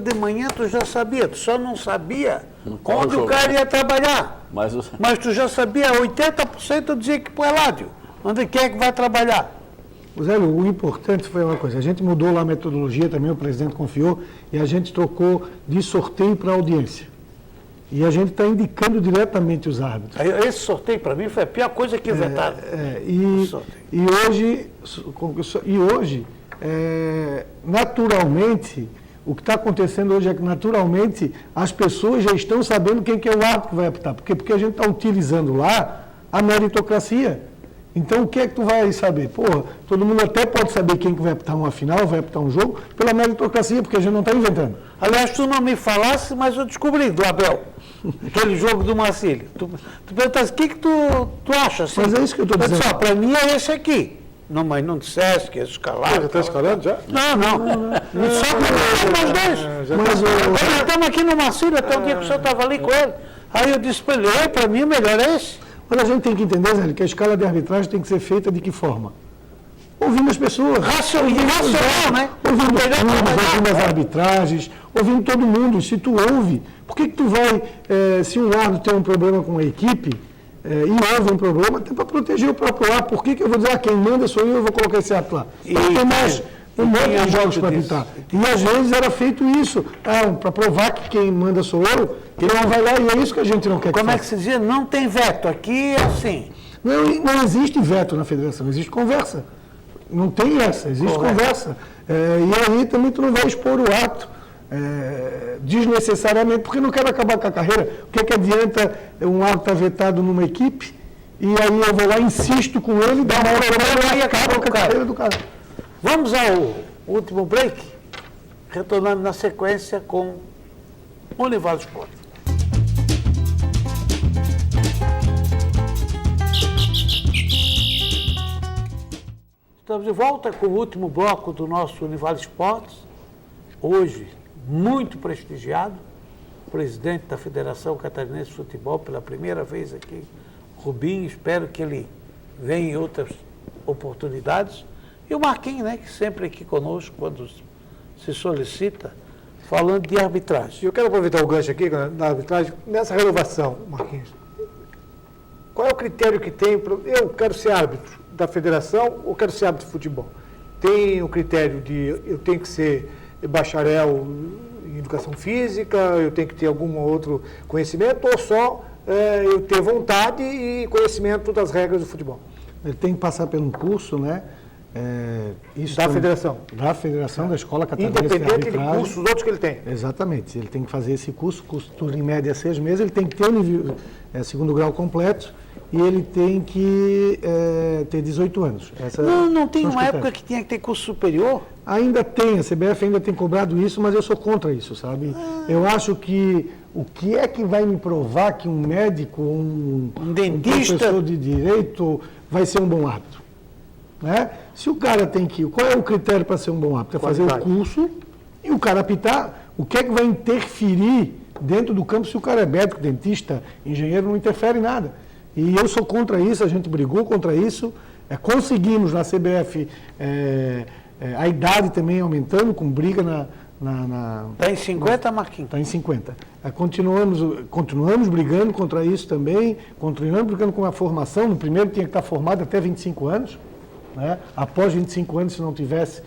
de manhã tu já sabia, tu só não sabia onde o cara ia trabalhar. Mas tu já sabia, 80% dizia que pro Eládio. Onde quer que vai trabalhar? Zélio, o importante foi uma coisa, a gente mudou lá a metodologia também, o presidente confiou, e a gente trocou de sorteio para audiência. E a gente está indicando diretamente os árbitros. Esse sorteio para mim foi a pior coisa que inventaram. E hoje, naturalmente, o que está acontecendo hoje é que naturalmente as pessoas já estão sabendo quem que é o árbitro que vai apitar. Porque a gente está utilizando lá a meritocracia. Então, o que é que tu vai saber? Porra, todo mundo até pode saber quem que vai apitar uma final, vai apitar um jogo, pela meritocracia, porque a gente não está inventando. Aliás, tu não me falasse, mas eu descobri do Abel, aquele jogo do Marcílio. Tu perguntasse, o que tu acha? Assim? Mas é isso que eu estou dizendo. Só, para mim é esse aqui. Não, mas não dissesse que ia escalar. Já está escalando já? Não. Só para nós dois. Mas estamos aqui no Marcílio, até o dia que o senhor estava ali com ele. Aí eu disse para ele, para mim o melhor é esse. Mas a gente tem que entender, Zé, que a escala de arbitragem tem que ser feita de que forma? Ouvindo as pessoas. Racional, né? Ouvindo os clubes, ouvindo as arbitragens, ouvindo todo mundo. Se tu ouve, por que tu vai, se um árbitro tem um problema com a equipe, e houve um problema, até para proteger o próprio árbitro. Por que eu vou dizer, quem manda sou eu vou colocar esse árbitro lá? Tem mais um monte de jogos para arbitrar. E às vezes era feito isso, para provar que quem manda sou eu, ele não vai lá e é isso que a gente não quer. Como é que se dizia? Não tem veto. Aqui é assim. Não existe veto na federação, existe conversa. Não tem essa, existe conversa. E aí também tu não vai expor o ato desnecessariamente, porque não quero acabar com a carreira. O que adianta um ato estar vetado numa equipe e aí eu vou lá, insisto com ele, dá uma hora e acaba com a carreira do cara. Vamos ao último break, retornando na sequência com o Unival Esporte. Estamos de volta com o último bloco do nosso Unival Esportes. Hoje, muito prestigiado, presidente da Federação Catarinense de Futebol pela primeira vez aqui, Rubinho. Espero que ele venha em outras oportunidades. E o Marquinhos, né, que sempre aqui conosco, quando se solicita, falando de arbitragem. Eu quero aproveitar o gancho aqui na arbitragem, nessa renovação, Marquinhos. Qual é o critério que tem? Eu quero ser árbitro da federação ou quero ser árbitro de futebol? Tem o critério de eu tenho que ser bacharel em educação física, eu tenho que ter algum outro conhecimento ou só eu ter vontade e conhecimento das regras do futebol? Ele tem que passar por um curso, né? Federação? Da Federação, da Escola Catarinense de Independente Arbitragem. de cursos outros que ele tem. Exatamente. Ele tem que fazer esse curso dura em média 6 meses, ele tem que ter o nível, segundo grau completo e ele tem que ter 18 anos. Não tem uma época que tinha que ter curso superior? Ainda tem, a CBF ainda tem cobrado isso, mas eu sou contra isso, sabe? Eu acho que o que é que vai me provar que um médico, um dentista, professor de direito vai ser um bom árbitro? Né? Se o cara tem que... Qual é o critério para ser um bom árbitro? É fazer o curso e o cara apitar. O que é que vai interferir dentro do campo se o cara é médico, dentista, engenheiro, não interfere em nada. E eu sou contra isso, a gente brigou contra isso. Conseguimos na CBF a idade também aumentando, com briga Está em 50, Marquinhos? Está em 50. Continuamos brigando contra isso também, continuamos brigando com a formação. No primeiro tinha que estar formado até 25 anos. Né? Após 25 anos, se não tivesse,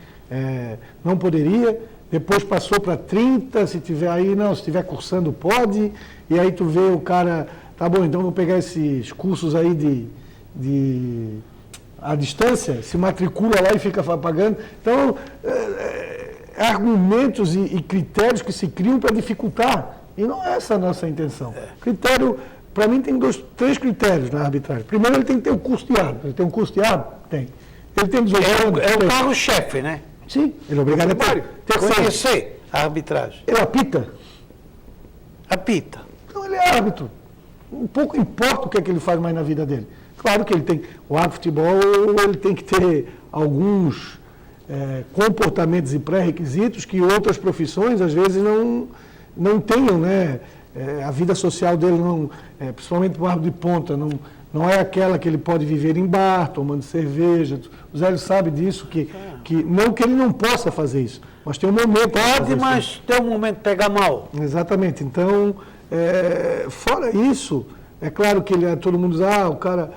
não poderia. Depois passou para 30, se tiver aí, não, se estiver cursando pode. E aí tu vê o cara, tá bom, então vou pegar esses cursos aí à distância, se matricula lá e fica pagando. Então, argumentos e critérios que se criam para dificultar. E não é essa a nossa intenção. Critério, para mim, tem 3 critérios na arbitragem. Primeiro, ele tem que ter o curso de árbitro. Ele tem um curso de árbitro? Tem. Ele tem 18 anos? É o carro-chefe, né? Sim, ele é obrigado a ter. Conhecer a arbitragem. Ele apita? Apita. Então, ele é árbitro. Um pouco importa o que é que ele faz mais na vida dele. Claro que ele tem, o árbitro de futebol, ele tem que ter alguns comportamentos e pré-requisitos que outras profissões, às vezes, não tenham, né? A vida social dele, principalmente o árbitro de ponta, não é aquela que ele pode viver em bar, tomando cerveja. O Zélio sabe disso, não que ele não possa fazer isso, mas tem um momento... Pode, mas tem um momento de pegar mal. Exatamente. Então, fora isso, é claro que todo mundo diz, o cara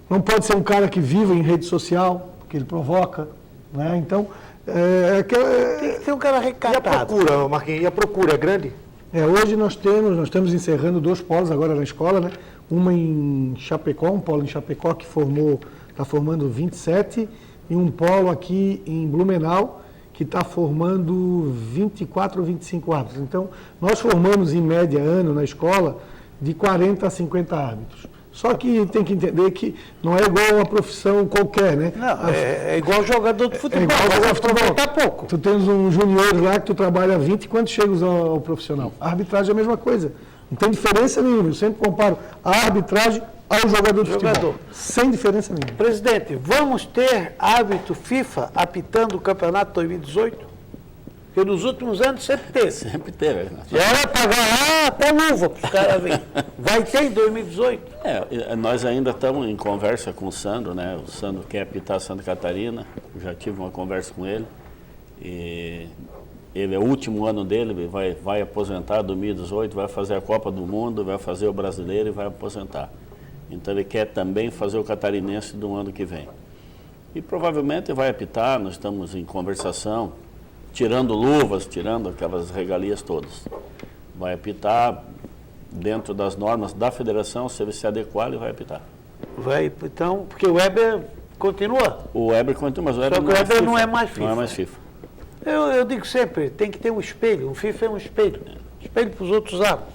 não pode ser um cara que vive em rede social, porque ele provoca, né? Então, tem que ter um cara recatado. E a procura, Marquinhos, a procura é grande? Hoje nós estamos encerrando 2 polos agora na escola, né? Uma em Chapecó, um polo em Chapecó que está formando 27, e um polo aqui em Blumenau, que está formando 24 ou 25 árbitros. Então, nós formamos em média ano na escola de 40 a 50 árbitros. Só que tem que entender que não é igual uma profissão qualquer, né? Não, é igual jogador de futebol. Daqui a pouco. Tu tens um junior lá que tu trabalha 20 e quando chegas ao profissional. A arbitragem é a mesma coisa. Não tem diferença nenhuma. Eu sempre comparo a arbitragem ao jogador de futebol. Sem diferença nenhuma. Presidente, vamos ter árbitro FIFA apitando o campeonato 2018? Porque nos últimos anos sempre teve. Sempre teve. Já vai pagar até luva para os caras verem. Vai ter em 2018? Nós ainda estamos em conversa com o Sandro, né? O Sandro quer apitar Santa Catarina. Eu já tive uma conversa com ele. E ele é o último ano dele, vai aposentar em 2018, vai fazer a Copa do Mundo, vai fazer o Brasileiro e vai aposentar. Então ele quer também fazer o Catarinense do ano que vem. E provavelmente vai apitar, nós estamos em conversação, tirando luvas, tirando aquelas regalias todas. Vai apitar dentro das normas da federação, se ele se adequar, ele vai apitar. Vai, então, porque o Weber continua. O Weber continua, mas o Weber, Só que o Weber não é mais FIFA. Não é mais FIFA. Eu digo sempre, tem que ter um espelho. O FIFA é um espelho. Espelho para os outros árbitros.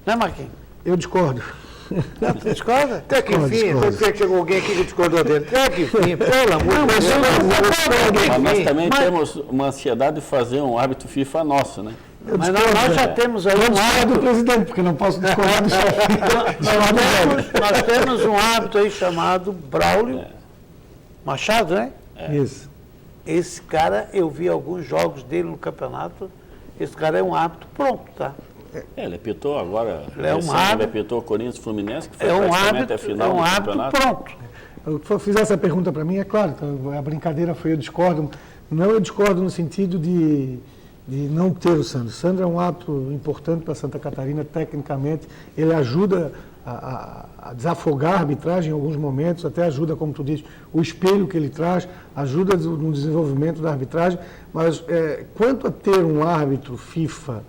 Não é, Marquinhos? Eu discordo. Você discorda? Até que enfim, chegou alguém aqui que discordou dele. Até que enfim, pelo amor de Deus. Mas nós também temos uma ansiedade de fazer um árbitro FIFA nosso, né? Mas nós já temos aí um árbitro do presidente, porque não posso discordar do nós temos um árbitro aí chamado Braulio Machado, né? Isso. Esse cara, eu vi alguns jogos dele no campeonato, esse cara é um árbitro pronto, tá? Ele apitou agora, ele apitou Corinthians e Fluminense, que foi praticamente a final do campeonato. Pronto. Eu fiz essa pergunta para mim, é claro, a brincadeira foi eu discordo. Não, eu discordo no sentido de não ter o Sandro. O Sandro é um árbitro importante para Santa Catarina, tecnicamente. Ele ajuda a desafogar a arbitragem em alguns momentos, até ajuda, como tu diz, o espelho que ele traz, ajuda no desenvolvimento da arbitragem. Mas quanto a ter um árbitro FIFA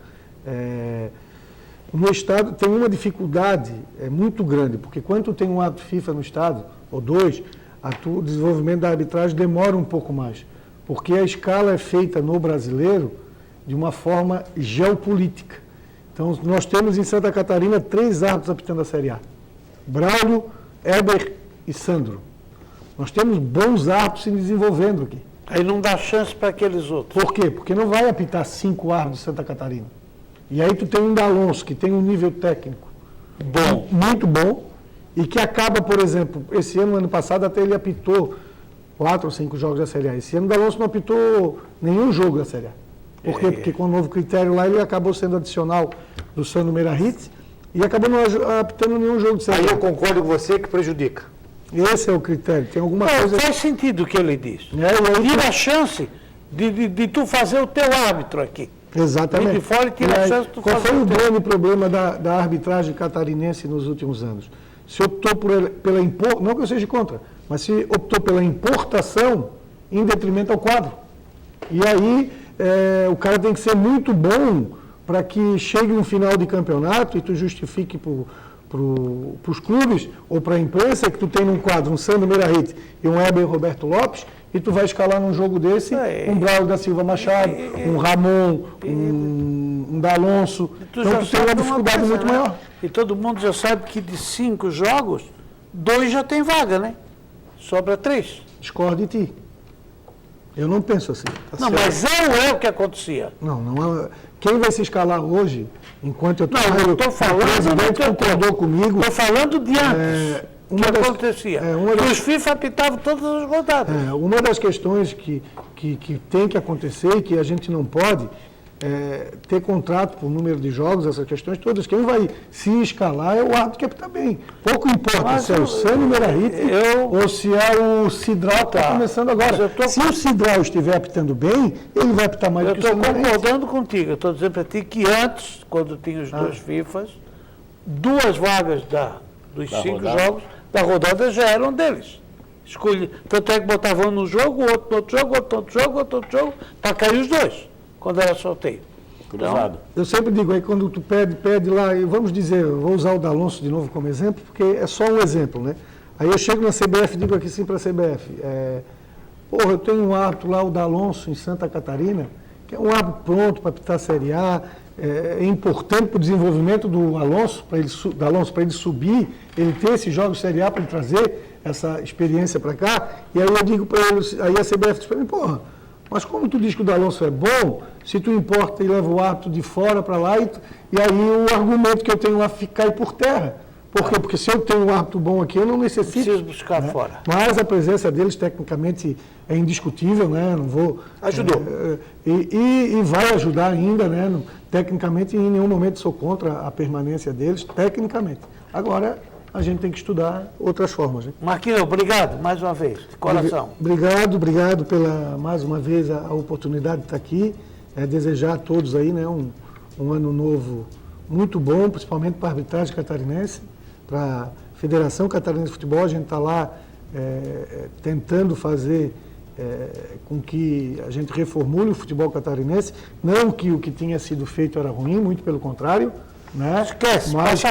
no Estado, tem uma dificuldade muito grande, porque quando tem um árbitro FIFA no Estado, ou 2, o desenvolvimento da arbitragem demora um pouco mais, porque a escala é feita no brasileiro de uma forma geopolítica. Então, nós temos em Santa Catarina 3 árbitros apitando a Série A. Braulio, Heber e Sandro. Nós temos bons árbitros se desenvolvendo aqui. Aí não dá chance para aqueles outros. Por quê? Porque não vai apitar 5 árbitros de Santa Catarina. E aí tu tem um D'Alonso, que tem um nível técnico bom, muito bom, e que acaba, por exemplo, esse ano passado, até ele apitou 4 ou 5 jogos da Série A. Esse ano o D'Alonso não apitou nenhum jogo da Série A. Por quê? Porque com o novo critério lá, ele acabou sendo adicional do Sandro Meirahit e acabou não apitando nenhum jogo de Série A. Aí eu concordo com você que prejudica. Esse é o critério. Tem alguma coisa... Faz sentido o que ele diz. Tira a chance de tu fazer o teu árbitro aqui. Exatamente. Vem de fora e tira a chance de tu qual fazer foi o o teu. grande problema da arbitragem catarinense nos últimos anos? Se optou pela importação, não que eu seja contra, mas se optou pela importação em detrimento ao quadro. E aí o cara tem que ser muito bom para que chegue um final de campeonato e tu justifique para os clubes ou para a imprensa que tu tem num quadro um Sandro Meirahit e um Heber Roberto Lopes e tu vai escalar num jogo desse um Braulio da Silva Machado, um Ramon, um D'Alonso. Então tu tem uma dificuldade muito maior. E todo mundo já sabe que de 5 jogos, 2 já tem vaga, né? Sobra 3. Discordo de ti. Eu não penso assim. Tá Não, certo. mas é o que acontecia. Não é. Quem vai se escalar hoje, enquanto eu Não, eu estou falando... o presidente concordou comigo. Estou falando de antes. O que acontecia? Que os FIFA apitavam todas as rodadas. Uma das questões que tem que acontecer e que a gente não pode ter contrato por número de jogos, essas questões todas. Quem vai se escalar é o árbitro que apita bem. Pouco importa se é o Sandro Meirahit ou se é o Cidral que está começando agora. Se o Cidral estiver apitando bem, ele vai apitar mais do que o Sandro Meirahit. Eu estou concordando contigo. Eu estou dizendo para ti que antes, quando tinha os 2 FIFAs, 2 vagas dos 5 jogos da rodada já eram deles. Escolhe, tanto é que botavam no jogo, outro no outro jogo, outro no outro jogo, outro no outro jogo, para cair os 2, quando era sorteio. Cruzado. Eu sempre digo, aí quando tu pede lá, e vamos dizer, eu vou usar o D'Alonso de novo como exemplo, porque é só um exemplo, né? Aí eu chego na CBF e digo aqui sim para a CBF, eu tenho um árbitro lá, o D'Alonso, em Santa Catarina, que é um árbitro pronto para apitar a Série A, é importante para o desenvolvimento do Alonso, para ele subir, ele ter esses jogos Série A para ele trazer essa experiência para cá. E aí eu digo para ele, aí a CBF diz para mim, porra, mas como tu diz que o D'Alonso é bom, se tu importa e leva o árbitro de fora para lá, e aí o argumento que eu tenho lá cai por terra. Por quê? Porque se eu tenho um árbitro bom aqui, eu não necessito. Preciso buscar fora. Mas a presença deles, tecnicamente, é indiscutível, né? Não vou... Ajudou. E vai ajudar ainda, né? Tecnicamente, em nenhum momento sou contra a permanência deles, tecnicamente. Agora, a gente tem que estudar outras formas. Né? Marquinhos, obrigado mais uma vez, de coração. Obrigado pela, mais uma vez, a oportunidade de estar aqui. Desejar a todos aí, né? Um ano novo muito bom, principalmente para a arbitragem catarinense, para a Federação Catarinense de Futebol. A gente está lá tentando fazer com que a gente reformule o futebol catarinense. Não que o que tinha sido feito era ruim, muito pelo contrário. Né? Esquece, mas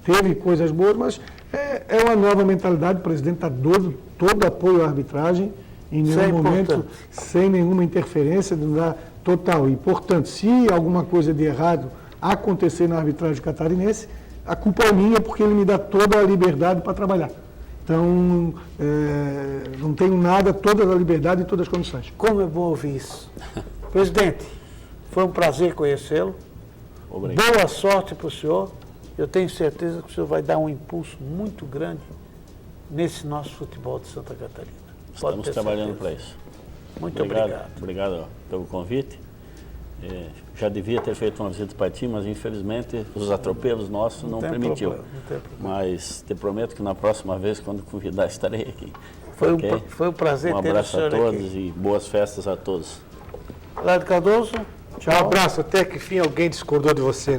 teve coisas boas, mas é uma nova mentalidade. O presidente está todo apoio à arbitragem, em nenhum momento, sem nenhuma interferência, de dar total. E, portanto, se alguma coisa de errado acontecer na arbitragem catarinense, a culpa é minha, porque ele me dá toda a liberdade para trabalhar. Então, não tenho nada, toda a liberdade e todas as condições. Como é bom ouvir isso. Presidente, foi um prazer conhecê-lo. Obrigado. Boa sorte para o senhor. Eu tenho certeza que o senhor vai dar um impulso muito grande nesse nosso futebol de Santa Catarina. Estamos trabalhando para isso. Muito obrigado. Obrigado pelo convite. Já devia ter feito uma visita para ti, mas infelizmente os atropelos nossos não permitiu. Não tem problema. Mas te prometo que na próxima vez, quando convidar, estarei aqui. Foi um prazer ter o abraço senhor a todos aqui. e boas festas a todos. Lado Cardoso, tchau. Um abraço, até que enfim alguém discordou de você.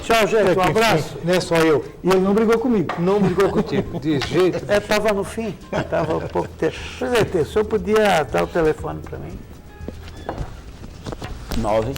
Tchau, gente, um abraço. Não é só eu. E ele não brigou comigo. Não brigou contigo, de jeito. Estava no fim, estava um pouco tempo. Presidente, o senhor podia dar o telefone para mim? 9